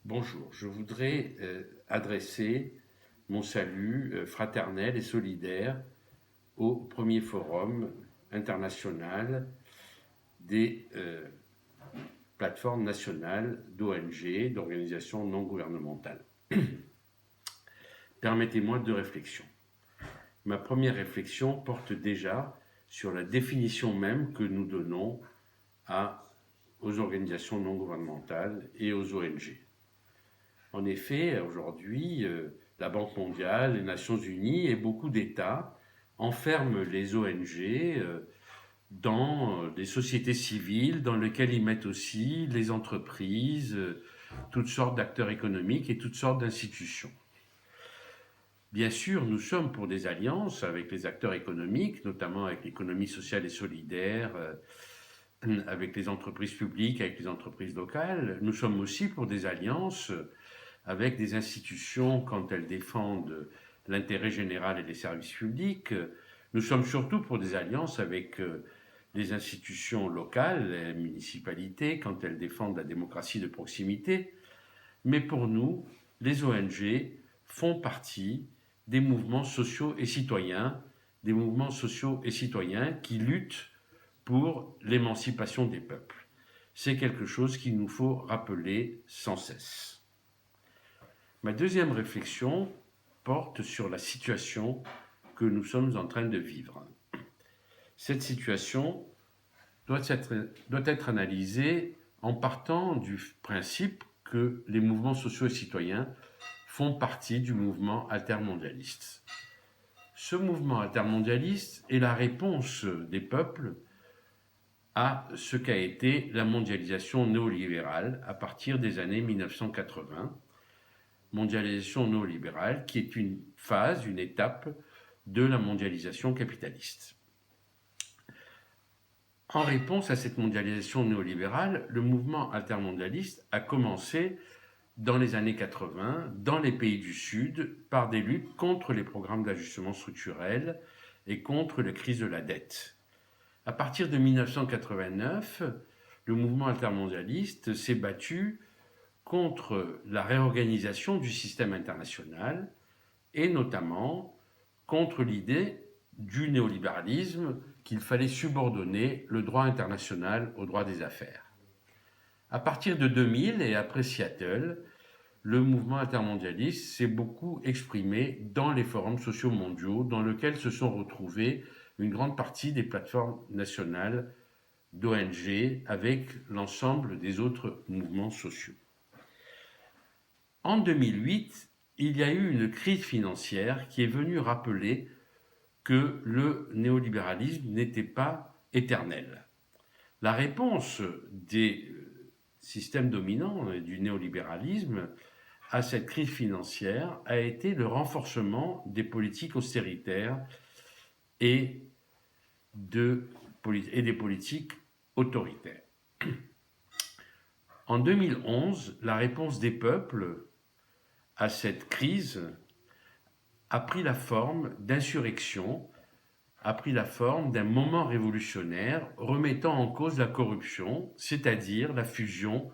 Bonjour, je voudrais adresser mon salut fraternel et solidaire au premier forum international des plateformes nationales d'ONG, d'organisations non gouvernementales. Permettez-moi deux réflexions. Ma première réflexion porte déjà sur la définition même que nous donnons aux organisations non gouvernementales et aux ONG. En effet, aujourd'hui, la Banque mondiale, les Nations unies et beaucoup d'États enferment les ONG dans des sociétés civiles dans lesquelles ils mettent aussi les entreprises, toutes sortes d'acteurs économiques et toutes sortes d'institutions. Bien sûr, nous sommes pour des alliances avec les acteurs économiques, notamment avec l'économie sociale et solidaire, avec les entreprises publiques, avec les entreprises locales. Nous sommes aussi pour des alliances avec des institutions quand elles défendent l'intérêt général et les services publics. Nous sommes surtout pour des alliances avec les institutions locales, les municipalités, quand elles défendent la démocratie de proximité. Mais pour nous, les ONG font partie des mouvements sociaux et citoyens, qui luttent pour l'émancipation des peuples. C'est quelque chose qu'il nous faut rappeler sans cesse. Ma deuxième réflexion porte sur la situation que nous sommes en train de vivre. Cette situation doit être analysée en partant du principe que les mouvements sociaux et citoyens font partie du mouvement altermondialiste. Ce mouvement altermondialiste est la réponse des peuples à ce qu'a été la mondialisation néolibérale à partir des années 1980, mondialisation néolibérale qui est une phase, une étape de la mondialisation capitaliste. En réponse à cette mondialisation néolibérale, le mouvement altermondialiste a commencé dans les années 80 dans les pays du Sud par des luttes contre les programmes d'ajustement structurel et contre la crise de la dette. À partir de 1989, le mouvement altermondialiste s'est battu contre la réorganisation du système international et notamment contre l'idée du néolibéralisme qu'il fallait subordonner le droit international au droit des affaires. À partir de 2000 et après Seattle, le mouvement intermondialiste s'est beaucoup exprimé dans les forums sociaux mondiaux dans lesquels se sont retrouvés une grande partie des plateformes nationales d'ONG avec l'ensemble des autres mouvements sociaux. En 2008, il y a eu une crise financière qui est venue rappeler que le néolibéralisme n'était pas éternel. La réponse des systèmes dominants et du néolibéralisme à cette crise financière a été le renforcement des politiques austéritaires et des politiques autoritaires. En 2011, la réponse des peuples à cette crise a pris la forme d'insurrection, a pris la forme d'un moment révolutionnaire remettant en cause la corruption, c'est-à-dire la fusion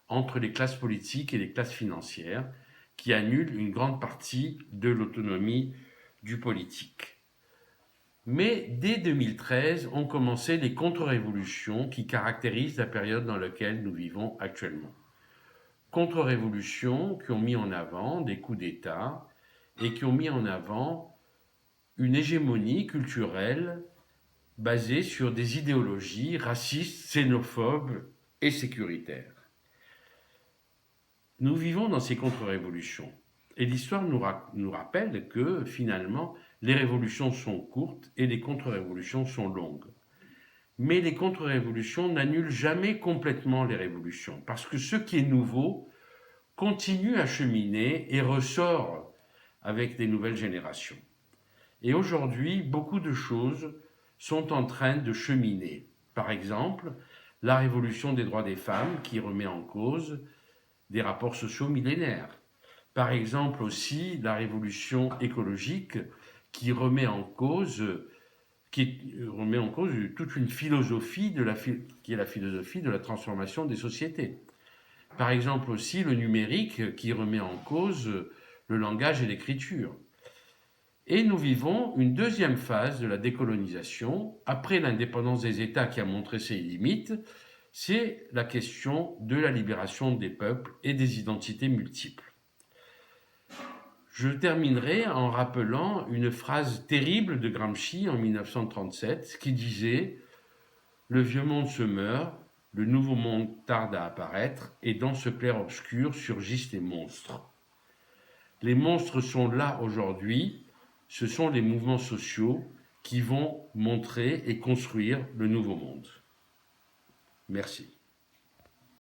entre les classes politiques et les classes financières, qui annule une grande partie de l'autonomie du politique. Mais dès 2013 ont commencé les contre-révolutions qui caractérisent la période dans laquelle nous vivons actuellement. Contre-révolutions qui ont mis en avant des coups d'État et qui ont mis en avant une hégémonie culturelle basée sur des idéologies racistes, xénophobes et sécuritaires. Nous vivons dans ces contre-révolutions et l'histoire nous rappelle que finalement les révolutions sont courtes et les contre-révolutions sont longues. Mais les contre-révolutions n'annulent jamais complètement les révolutions parce que ce qui est nouveau continue à cheminer et ressort avec des nouvelles générations. Et aujourd'hui, beaucoup de choses sont en train de cheminer. Par exemple, la révolution des droits des femmes qui remet en cause des rapports sociaux millénaires. Par exemple aussi la révolution écologique qui remet en cause toute une philosophie qui est la philosophie de la transformation des sociétés. Par exemple aussi le numérique qui remet en cause le langage et l'écriture. Et nous vivons une deuxième phase de la décolonisation, après l'indépendance des États qui a montré ses limites, c'est la question de la libération des peuples et des identités multiples. Je terminerai en rappelant une phrase terrible de Gramsci en 1937 qui disait « Le vieux monde se meurt, le nouveau monde tarde à apparaître et dans ce clair-obscur surgissent les monstres. » Les monstres sont là aujourd'hui, ce sont les mouvements sociaux qui vont montrer et construire le nouveau monde. Merci.